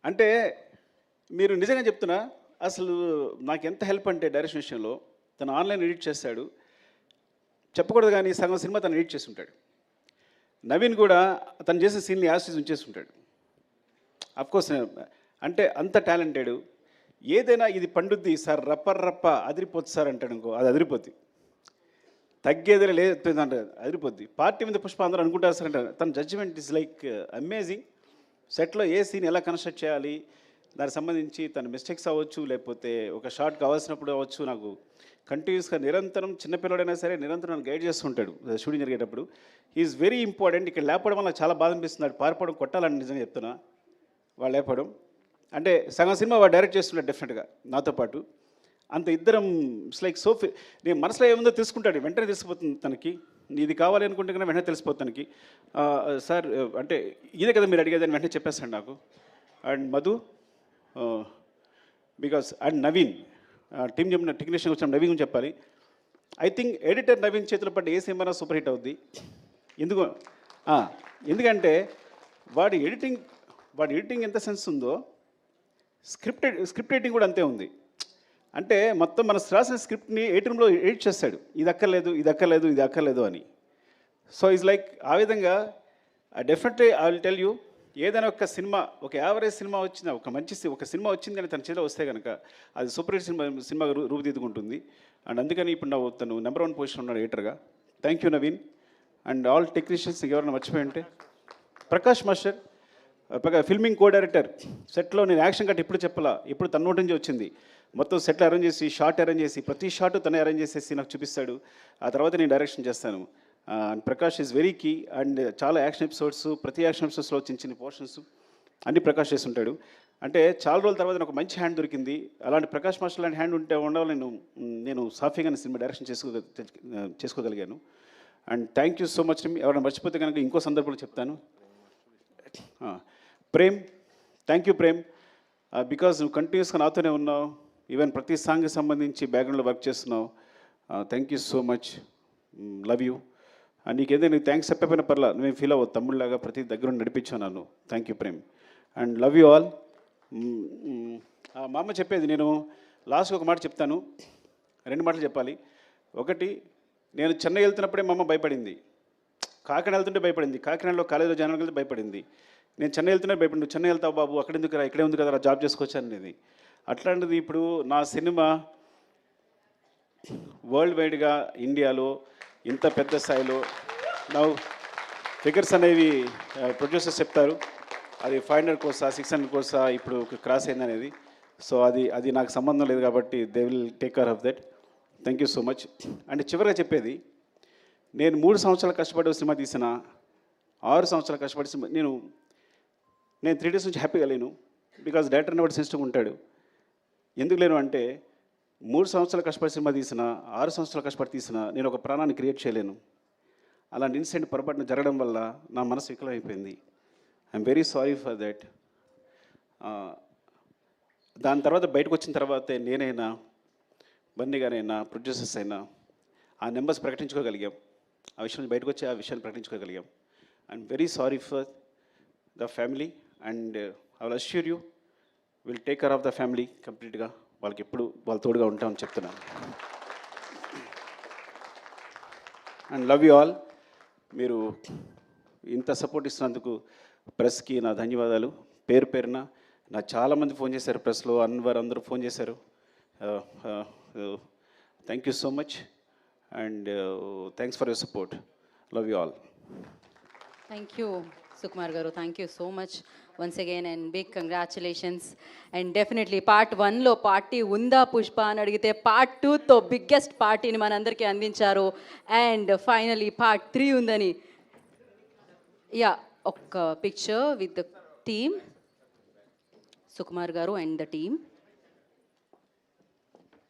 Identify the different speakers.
Speaker 1: అంటే మీరు నిజంగా చెప్తున్నా, అసలు నాకెంత హెల్ప్ అంటే డైరెక్షన్ విషయంలో, తను ఆన్‌లైన్ ఎడిట్ చేశాడు. చెప్పకూడదు కానీ సగం సినిమా తను ఎడిట్ చేసి ఉంటాడు. నవీన్ కూడా తను చేసే సీన్‌ని యాజ్ ఇట్ ఈజ్ ఉంచేసి ఉంటాడు. అఫ్‌కోర్స్ అంటే అంత టాలెంటెడ్. ఏదైనా ఇది పండుద్ది సార్, రప్ప అదిరిపోద్ది సార్ అంటాడు అనుకో, అది అదిరిపోద్ది. తగ్గేదే లేదు అంటే అదిరిపోద్ది. పార్టీ మీద పుష్ప అందరూ అనుకుంటారు సార్ అంటారు. తన జడ్జిమెంట్ ఇస్ లైక్ అమేజింగ్. సెట్లో ఏ సీన్ ఎలా కన్స్ట్రక్ట్ చేయాలి, దానికి సంబంధించి తన మిస్టేక్స్ అవ్వచ్చు, లేకపోతే ఒక షాట్ కావాల్సినప్పుడు అవ్వచ్చు, నాకు కంటిన్యూస్గా నిరంతరం చిన్నపిల్లడైనా సరే నిరంతరం నన్ను గైడ్ చేస్తుంటాడు షూటింగ్ జరిగేటప్పుడు. Is very important. ఇక్కడ లేపడం వల్ల చాలా బాధ అనిపిస్తుంది. పారిపోవడం కొట్టాలని నిజంగా చెప్తున్నా. వాళ్ళు లేపడం అంటే సగం సినిమా వాడు డైరెక్ట్ చేస్తున్నాడు డెఫినెట్గా నాతో పాటు. అంత ఇద్దరం ఇట్స్ లైక్ సో నేను మనసులో ఏముందో తెలుసుకుంటాడు, వెంటనే తెలిసిపోతుంది తనకి. ఇది కావాలి అనుకుంటే కన్నా వెంటనే తెలిసిపోతుంది తనకి. సార్ అంటే ఇదే కదా మీరు అడిగేదని వెంటనే చెప్పేస్తాడు నాకు. And Madhu because and Naveen team చెప్పిన టెక్నీషియన్ వచ్చిన నవీన్ గురించి చెప్పాలి. ఐ థింక్ ఎడిటర్ నవీన్ చేతిలో పడ్డ ఏ సినిమా సూపర్ హిట్ అవుద్ది. ఎందుకంటే వాడి ఎడిటింగ్ ఎంత సెన్స్ ఉందో స్క్రిప్ట్ రైటింగ్ కూడా అంతే ఉంది. అంటే మొత్తం మన రాసిన స్క్రిప్ట్ని ఎడిటింగ్లో ఎడిట్ చేస్తాడు, ఇది అక్కర్లేదు అని. సో ఈజ్ లైక్ ఆ విధంగా definitely I will tell you, ఏదైనా ఒక సినిమా, ఒక యావరేజ్ సినిమా వచ్చిన ఒక సినిమా వచ్చిందని తన చేతిలో వస్తే కనుక అది సూపర్ హిట్ సినిమాగా రూపుదిద్దుకుంటుంది. అండ్ అందుకని ఇప్పుడు తను నెంబర్ 1 పొజిషన్ ఉన్నాడు ఎడిటర్గా. Thank you Naveen and all technicians. ఎవరైనా మర్చిపోయి ఉంటే Prakash master filming co director. సెట్లో నేను యాక్షన్ కట్ ఎప్పుడు చెప్పాలా, ఎప్పుడు తన నోటి నుంచి వచ్చింది. మొత్తం సెట్లు అరేంజ్ చేసి షార్ట్ అరేంజ్ చేసి ప్రతి షార్ట్ తనే అరేంజ్ చేసేసి నాకు చూపిస్తాడు. ఆ తర్వాత నేను డైరెక్షన్ చేస్తాను. Prakash is very key. And చాలా యాక్షన్ ఎపిసోడ్స్, ప్రతి యాక్షన్ ఎపిసోడ్స్లో చిన్న పోర్షన్స్ అన్ని ప్రకాష్ చేస్తుంటాడు. అంటే చాలా రోజుల తర్వాత నాకు మంచి హ్యాండ్ దొరికింది. అలాంటి ప్రకాష్ మాస్టర్ లాంటి హ్యాండ్ ఉండాలి నేను సాఫీగా సినిమా డైరెక్షన్ చేసుకోగలిగాను. And thank you so much. ఎవరైనా మర్చిపోతే కనుక ఇంకో సందర్భంలో చెప్తాను. Prem, thank you Prem, because నువ్వు కంటిన్యూస్గా నాతోనే ఉన్నావు. ఈవెన్ ప్రతి సాంగ్కి సంబంధించి బ్యాక్గ్రౌండ్లో వర్క్ చేస్తున్నావు. Thank you so much, love you. నీకేదైనా థ్యాంక్స్ చెప్పకపోయినా పర్లా, నువ్వేం ఫీల్ అవ్వదు, తమ్ముళ్ళలాగా ప్రతి దగ్గర నడిపించావు నన్ను. Thank you Prem and love you all. మా అమ్మ చెప్పేది, నేను లాస్ట్గా ఒక మాట చెప్తాను, 2 మాటలు చెప్పాలి. ఒకటి, నేను చెన్నై వెళ్తున్నప్పుడే మా అమ్మ భయపడింది. కాకినాడ వెళ్తుంటే భయపడింది. కాకినాడలో కాలేజీలో జాయిన్ వెళ్తే భయపడింది. నేను చెన్నై వెళ్తున్నా భయపడి, నువ్వు చెన్నై వెళ్తావు బాబు, అక్కడెందుకు రా, ఇక్కడే ఉంది కదా జాబ్ చేసుకోవచ్చు అనేది. అట్లాంటిది ఇప్పుడు నా సినిమా వరల్డ్ వైడ్గా ఇండియాలో ఇంత పెద్ద స్థాయిలో నా ఫిగర్స్ అనేవి ప్రొడ్యూసర్స్ చెప్తారు, అది 500 కోర్సా 600 కోర్సా ఇప్పుడు క్రాస్ అయింది అనేది. సో అది నాకు సంబంధం లేదు కాబట్టి they will take care of that. Thank you so much. And చివరిగా చెప్పేది, నేను 3 సంవత్సరాలు కష్టపడి సినిమా తీసిన, 6 సంవత్సరాలు కష్టపడి సినిమా నేను 3 days నుంచి హ్యాపీగా లేను. బికాజ్ డైరెక్టర్ అనేవాడు సెన్సిటివ్గా ఉంటాడు. ఎందుకు లేను అంటే 3 సంవత్సరాలు కష్టపడి సినిమా తీసిన, 6 సంవత్సరాలు కష్టపడి తీసిన, నేను ఒక ప్రాణాన్ని క్రియేట్ చేయలేను. అలాంటి ఇన్సిడెంట్ పొరపాటున జరగడం వల్ల నా మనసు వికలమైపోయింది. I'm very sorry for that. దాని తర్వాత బయటకు వచ్చిన తర్వాతే నేనైనా, బన్నీ గారైనా, ప్రొడ్యూసర్స్ అయినా ఆ నెంబర్స్ ప్రకటించుకోగలిగాం. ఆ విషయం బయటకు వచ్చి ఆ విషయాన్ని ప్రకటించుకోగలిగాం. I'm very sorry for the family and I will assure you will take care of the family కంప్లీట్గా. వాళ్ళకి ఎప్పుడు వాళ్ళ తోడుగా ఉంటామని చెప్తున్నాను. And love you all. మీరు ఇంత సపోర్ట్ ఇస్తున్నందుకు ప్రెస్కి నా ధన్యవాదాలు. పేరు పేరున నాకు చాలామంది ఫోన్ చేశారు, ప్రెస్లో అన్వర్ అందరూ ఫోన్ చేశారు. Thank you so much and thanks for your support. Love you all.
Speaker 2: Thank you Sukumar garu, thank you so much once again and big congratulations. And definitely part 1లో పార్టీ ఉందా పుష్ప అని అడిగితే పార్ట్ 2తో బిగ్గెస్ట్ పార్టీని మనందరికీ అందించారు. అండ్ ఫైనలీ పార్ట్ 3 ఉందని. Yeah, ఒక్క picture with the team, Sukumar గారు అండ్ ద టీమ్.